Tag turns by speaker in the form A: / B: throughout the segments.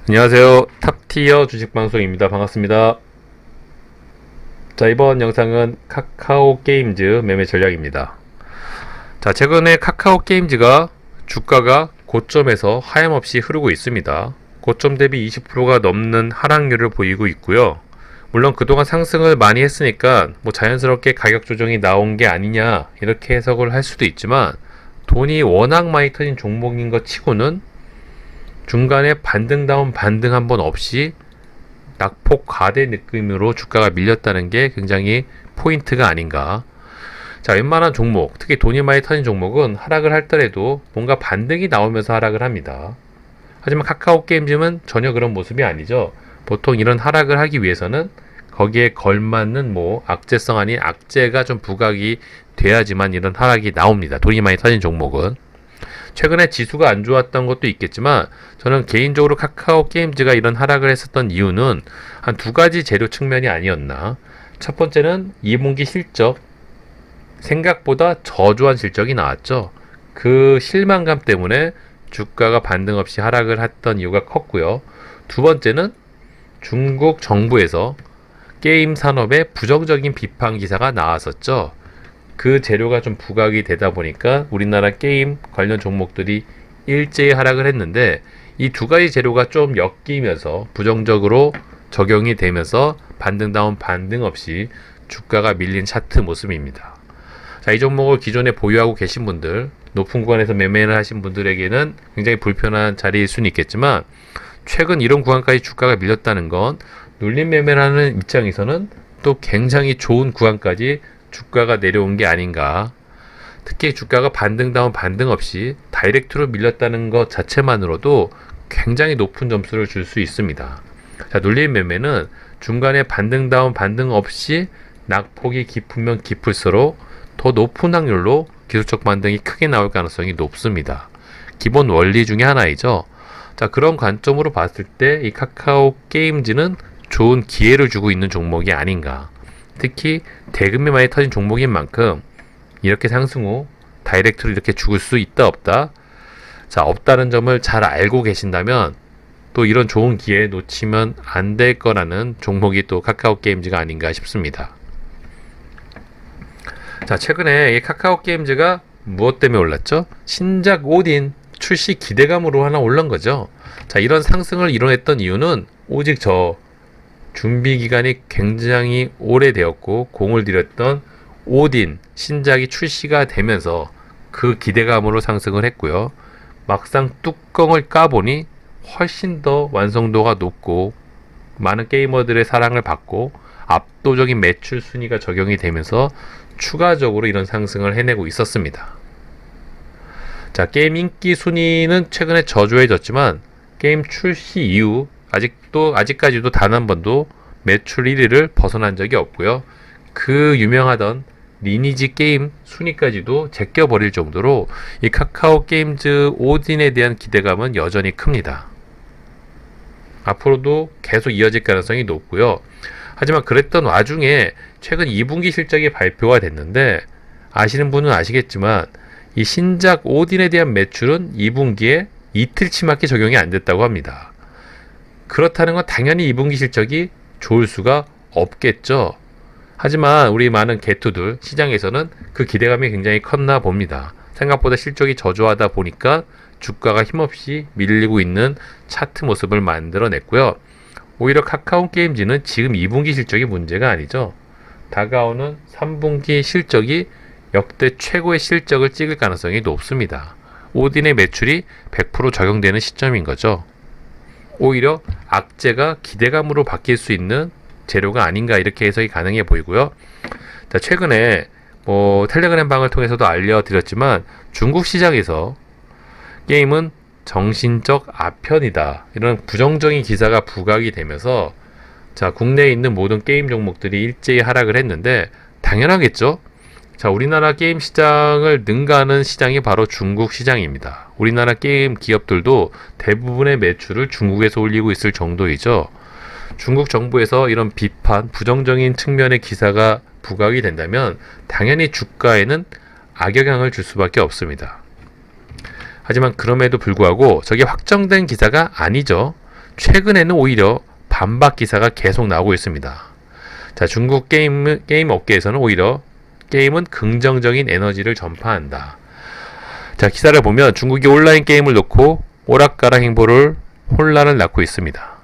A: 안녕하세요. 탑티어 주식방송입니다. 반갑습니다. 자, 이번 영상은 카카오 게임즈 매매 전략입니다. 자, 최근에 카카오 게임즈가 주가가 고점에서 하염없이 흐르고 있습니다. 고점 대비 20%가 넘는 하락률을 보이고 있고요. 물론 그동안 상승을 많이 했으니까 자연스럽게 가격 조정이 나온 게 아니냐 이렇게 해석을 할 수도 있지만, 돈이 워낙 많이 터진 종목인 것 치고는 중간에 반등다운 반등 한 번 없이 낙폭 과대 느낌으로 주가가 밀렸다는 게 굉장히 포인트가 아닌가. 자, 웬만한 종목, 특히 돈이 많이 터진 종목은 하락을 할더라도 뭔가 반등이 나오면서 하락을 합니다. 하지만 카카오 게임즈는 전혀 그런 모습이 아니죠. 보통 이런 하락을 하기 위해서는 거기에 걸맞는 악재성 아닌 악재가 좀 부각이 돼야지만 이런 하락이 나옵니다. 돈이 많이 터진 종목은. 최근에 지수가 안 좋았던 것도 있겠지만, 저는 개인적으로 카카오 게임즈가 이런 하락을 했었던 이유는 한 두 가지 재료 측면이 아니었나. 첫 번째는 2분기 실적, 생각보다 저조한 실적이 나왔죠. 그 실망감 때문에 주가가 반등 없이 하락을 했던 이유가 컸고요. 두 번째는 중국 정부에서 게임 산업에 부정적인 비판 기사가 나왔었죠. 그 재료가 좀 부각이 되다 보니까 우리나라 게임 관련 종목들이 일제히 하락을 했는데, 이 두 가지 재료가 좀 엮이면서 부정적으로 적용이 되면서 반등다운 반등 없이 주가가 밀린 차트 모습입니다. 자, 이 종목을 기존에 보유하고 계신 분들, 높은 구간에서 매매를 하신 분들에게는 굉장히 불편한 자리일 수는 있겠지만, 최근 이런 구간까지 주가가 밀렸다는 건 눌림 매매를 하는 입장에서는 또 굉장히 좋은 구간까지 주가가 내려온 게 아닌가. 특히 주가가 반등다운 반등 없이 다이렉트로 밀렸다는 것 자체만으로도 굉장히 높은 점수를 줄 수 있습니다. 자, 눌림 매매는 중간에 반등다운 반등 없이 낙폭이 깊으면 깊을수록 더 높은 확률로 기술적 반등이 크게 나올 가능성이 높습니다. 기본 원리 중에 하나이죠. 자, 그런 관점으로 봤을 때 이 카카오 게임즈는 좋은 기회를 주고 있는 종목이 아닌가. 특히 대금이 많이 터진 종목인 만큼 이렇게 상승 후 다이렉트로 이렇게 죽을 수 있다 없다. 자, 없다는 점을 잘 알고 계신다면 또 이런 좋은 기회 놓치면 안 될 거라는 종목이 또 카카오 게임즈가 아닌가 싶습니다. 자, 최근에 이 카카오 게임즈가 무엇 때문에 올랐죠? 신작 오딘 출시 기대감으로 하나 올른 거죠. 자, 이런 상승을 이뤄냈던 이유는 오직 준비 기간이 굉장히 오래되었고 공을 들였던 오딘 신작이 출시가 되면서 그 기대감으로 상승을 했고요. 막상 뚜껑을 까보니 훨씬 더 완성도가 높고 많은 게이머들의 사랑을 받고 압도적인 매출 순위가 적용이 되면서 추가적으로 이런 상승을 해내고 있었습니다. 자, 게임 인기 순위는 최근에 저조해졌지만 게임 출시 이후 아직까지도 단 한 번도 매출 1위를 벗어난 적이 없고요. 그 유명하던 리니지 게임 순위까지도 제껴버릴 정도로 이 카카오 게임즈 오딘에 대한 기대감은 여전히 큽니다. 앞으로도 계속 이어질 가능성이 높고요. 하지만 그랬던 와중에 최근 2분기 실적이 발표가 됐는데, 아시는 분은 아시겠지만 이 신작 오딘에 대한 매출은 2분기에 이틀치밖에 적용이 안 됐다고 합니다. 그렇다는 건 당연히 2분기 실적이 좋을 수가 없겠죠. 하지만 우리 많은 개투들 시장에서는 그 기대감이 굉장히 컸나 봅니다. 생각보다 실적이 저조하다 보니까 주가가 힘없이 밀리고 있는 차트 모습을 만들어냈고요. 오히려 카카오 게임즈는 지금 2분기 실적이 문제가 아니죠. 다가오는 3분기 실적이 역대 최고의 실적을 찍을 가능성이 높습니다. 오딘의 매출이 100% 적용되는 시점인 거죠. 오히려 악재가 기대감으로 바뀔 수 있는 재료가 아닌가, 이렇게 해석이 가능해 보이고요. 자, 최근에 텔레그램 방을 통해서도 알려드렸지만 중국 시장에서 게임은 정신적 아편이다, 이런 부정적인 기사가 부각이 되면서 자, 국내에 있는 모든 게임 종목들이 일제히 하락을 했는데 당연하겠죠. 자, 우리나라 게임 시장을 능가하는 시장이 바로 중국 시장입니다. 우리나라 게임 기업들도 대부분의 매출을 중국에서 올리고 있을 정도이죠. 중국 정부에서 이런 비판, 부정적인 측면의 기사가 부각이 된다면 당연히 주가에는 악영향을 줄 수밖에 없습니다. 하지만 그럼에도 불구하고 저게 확정된 기사가 아니죠. 최근에는 오히려 반박 기사가 계속 나오고 있습니다. 자, 중국 게임 업계에서는 오히려 게임은 긍정적인 에너지를 전파한다. 자, 기사를 보면 중국이 온라인 게임을 놓고 오락가락 행보를 혼란을 낳고 있습니다.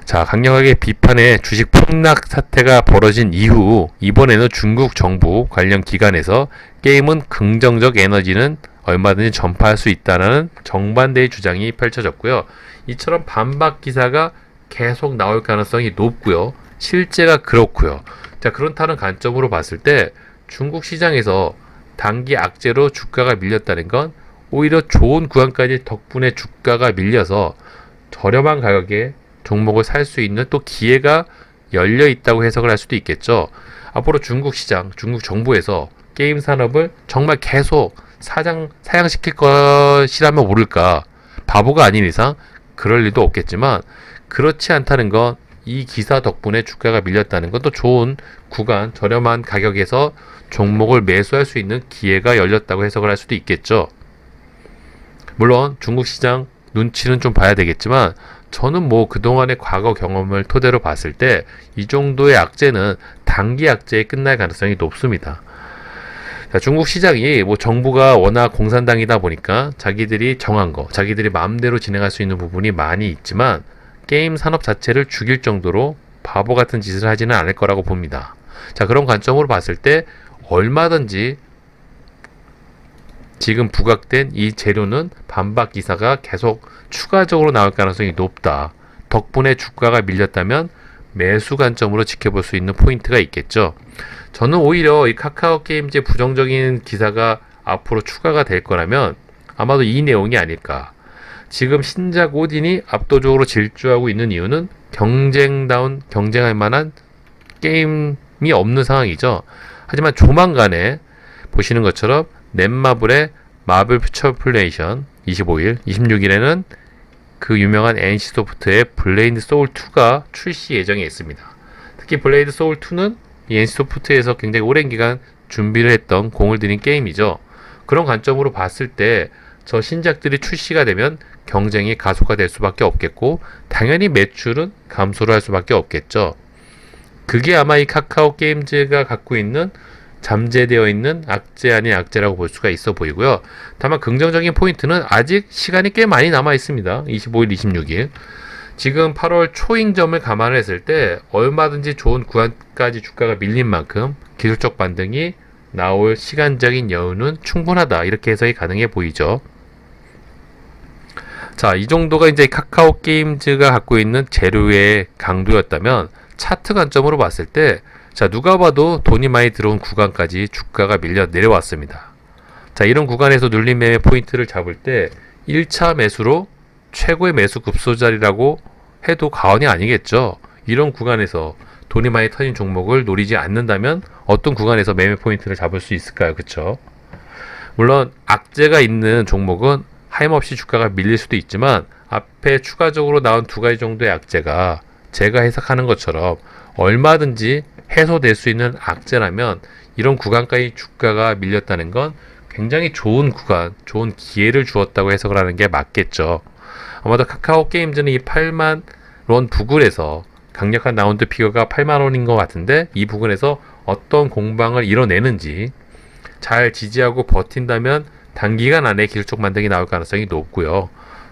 A: 자, 강력하게 비판의 주식 폭락 사태가 벌어진 이후 이번에는 중국 정부 관련 기관에서 게임은 긍정적 에너지는 얼마든지 전파할 수 있다는 정반대의 주장이 펼쳐졌고요. 이처럼 반박 기사가 계속 나올 가능성이 높고요. 실제가 그렇고요. 자, 그렇다는 관점으로 봤을 때 중국 시장에서 단기 악재로 주가가 밀렸다는 건 오히려 좋은 구간까지 덕분에 주가가 밀려서 저렴한 가격에 종목을 살 수 있는 또 기회가 열려 있다고 해석을 할 수도 있겠죠. 앞으로 중국 시장, 중국 정부에서 게임 산업을 정말 계속 사양시킬 것이라면 모를까. 바보가 아닌 이상 그럴 일도 없겠지만 그렇지 않다는 건 이 기사 덕분에 주가가 밀렸다는 건 또 좋은 구간, 저렴한 가격에서 종목을 매수할 수 있는 기회가 열렸다고 해석을 할 수도 있겠죠. 물론 중국 시장 눈치는 좀 봐야 되겠지만 저는 뭐 그동안의 과거 경험을 토대로 봤을 때 이 정도의 악재는 단기 악재에 끝날 가능성이 높습니다. 자, 중국 시장이 뭐 정부가 워낙 공산당이다 보니까 자기들이 정한 거, 자기들이 마음대로 진행할 수 있는 부분이 많이 있지만 게임 산업 자체를 죽일 정도로 바보 같은 짓을 하지는 않을 거라고 봅니다. 자, 그런 관점으로 봤을 때 얼마든지 지금 부각된 이 재료는 반박 기사가 계속 추가적으로 나올 가능성이 높다. 덕분에 주가가 밀렸다면 매수 관점으로 지켜볼 수 있는 포인트가 있겠죠. 저는 오히려 이 카카오 게임즈의 부정적인 기사가 앞으로 추가가 될 거라면 아마도 이 내용이 아닐까. 지금 신작 오딘이 압도적으로 질주하고 있는 이유는 경쟁할 만한 게임이 없는 상황이죠. 하지만 조만간에 보시는 것처럼 넷마블의 마블 퓨처 플레이션 25일, 26일에는 그 유명한 NC소프트의 블레이드 소울 2가 출시 예정에 있습니다. 특히 블레이드 소울 2는 이 NC소프트에서 굉장히 오랜 기간 준비를 했던 공을 들인 게임이죠. 그런 관점으로 봤을 때 저 신작들이 출시가 되면 경쟁이 가속화될 수밖에 없겠고 당연히 매출은 감소를 할 수밖에 없겠죠. 그게 아마 이 카카오 게임즈가 갖고 있는 잠재되어 있는 악재 아닌 악재라고 볼 수가 있어 보이고요. 다만 긍정적인 포인트는 아직 시간이 꽤 많이 남아 있습니다. 25일, 26일. 지금 8월 초잉점을 감안을 했을 때 얼마든지 좋은 구간까지 주가가 밀린 만큼 기술적 반등이 나올 시간적인 여유는 충분하다. 이렇게 해석이 가능해 보이죠. 자, 이 정도가 이제 카카오 게임즈가 갖고 있는 재료의 강도였다면 차트 관점으로 봤을 때 자, 누가 봐도 돈이 많이 들어온 구간까지 주가가 밀려 내려왔습니다. 자, 이런 구간에서 눌림 매매 포인트를 잡을 때 1차 매수로 최고의 매수 급소자리라고 해도 과언이 아니겠죠. 이런 구간에서 돈이 많이 터진 종목을 노리지 않는다면 어떤 구간에서 매매 포인트를 잡을 수 있을까요? 그쵸? 물론 악재가 있는 종목은 하염없이 주가가 밀릴 수도 있지만 앞에 추가적으로 나온 두 가지 정도의 악재가 제가 해석하는 것처럼 얼마든지 해소될 수 있는 악재라면 이런 구간까지 주가가 밀렸다는 건 굉장히 좋은 구간, 좋은 기회를 주었다고 해석을 하는 게 맞겠죠. 아마도 카카오 게임즈는 이 8만 원 부근에서 강력한 라운드 피겨가 8만 원인 것 같은데 이 부근에서 어떤 공방을 이뤄내는지 잘 지지하고 버틴다면 단기간 안에 기술적 반등이 나올 가능성이 높고요.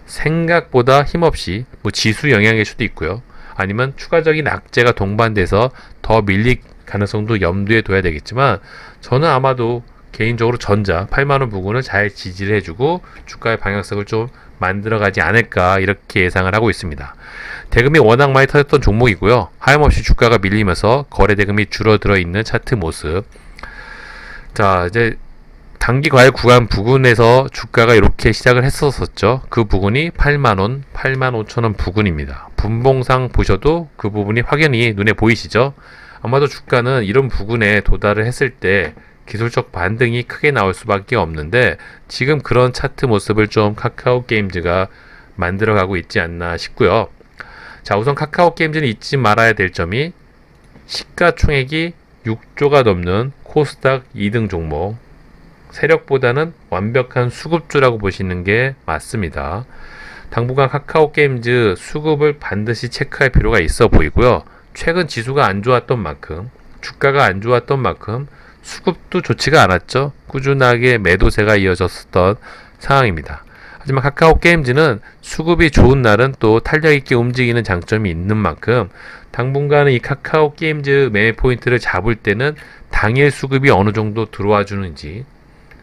A: 생각보다 힘없이 뭐 지수 영향일 수도 있고요. 아니면 추가적인 악재가 동반돼서 더 밀릴 가능성도 염두에 둬야 되겠지만 저는 아마도 개인적으로 전자 8만원 부근을 잘 지지를 해주고 주가의 방향성을 좀 만들어가지 않을까 이렇게 예상을 하고 있습니다. 대금이 워낙 많이 터졌던 종목이고요. 하염없이 주가가 밀리면서 거래 대금이 줄어들어 있는 차트 모습. 자, 이제 단기 과열 구간 부근에서 주가가 이렇게 시작을 했었죠. 그 부근이 8만원, 8만 5천원 부근입니다. 분봉상 보셔도 그 부분이 확연히 눈에 보이시죠? 아마도 주가는 이런 부근에 도달을 했을 때 기술적 반등이 크게 나올 수밖에 없는데 지금 그런 차트 모습을 좀 카카오 게임즈가 만들어가고 있지 않나 싶고요. 자, 우선 카카오 게임즈는 잊지 말아야 될 점이 시가총액이 6조가 넘는 코스닥 2등 종목, 세력보다는 완벽한 수급주라고 보시는 게 맞습니다. 당분간 카카오 게임즈 수급을 반드시 체크할 필요가 있어 보이고요. 최근 지수가 안 좋았던 만큼, 주가가 안 좋았던 만큼 수급도 좋지가 않았죠. 꾸준하게 매도세가 이어졌었던 상황입니다. 하지만 카카오 게임즈는 수급이 좋은 날은 또 탄력 있게 움직이는 장점이 있는 만큼 당분간은 이 카카오 게임즈 매매 포인트를 잡을 때는 당일 수급이 어느 정도 들어와 주는지,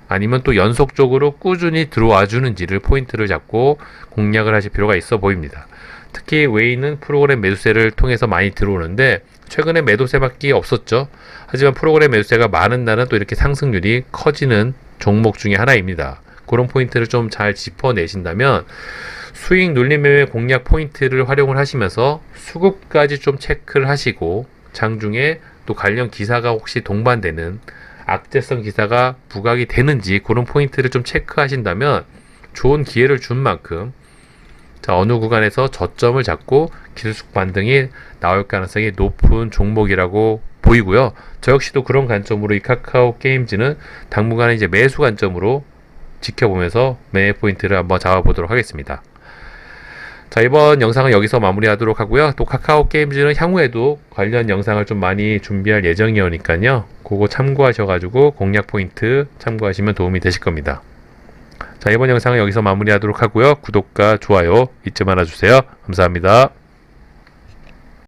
A: 아니면 또 연속적으로 꾸준히 들어와 주는지를 포인트를 잡고 공략을 하실 필요가 있어 보입니다. 특히 웨이는 프로그램 매수세를 통해서 많이 들어오는데 최근에 매도세밖에 없었죠. 하지만 프로그램 매수세가 많은 날은 또 이렇게 상승률이 커지는 종목 중에 하나입니다. 그런 포인트를 좀 잘 짚어내신다면 수익 눌림 매매 공략 포인트를 활용을 하시면서 수급까지 좀 체크를 하시고 장중에 또 관련 기사가 혹시 동반되는 악재성 기사가 부각이 되는지 그런 포인트를 좀 체크하신다면 좋은 기회를 준 만큼 어느 구간에서 저점을 잡고 기술적 반등이 나올 가능성이 높은 종목이라고 보이고요. 저 역시도 그런 관점으로 이 카카오 게임즈는 당분간은 이제 매수 관점으로 지켜보면서 매매 포인트를 한번 잡아보도록 하겠습니다. 자, 이번 영상은 여기서 마무리하도록 하고요. 또 카카오 게임즈는 향후에도 관련 영상을 좀 많이 준비할 예정이니까요. 그거 참고하셔가지고 공략 포인트 참고하시면 도움이 되실 겁니다. 자, 이번 영상은 여기서 마무리하도록 하고요. 구독과 좋아요 잊지 말아주세요. 감사합니다.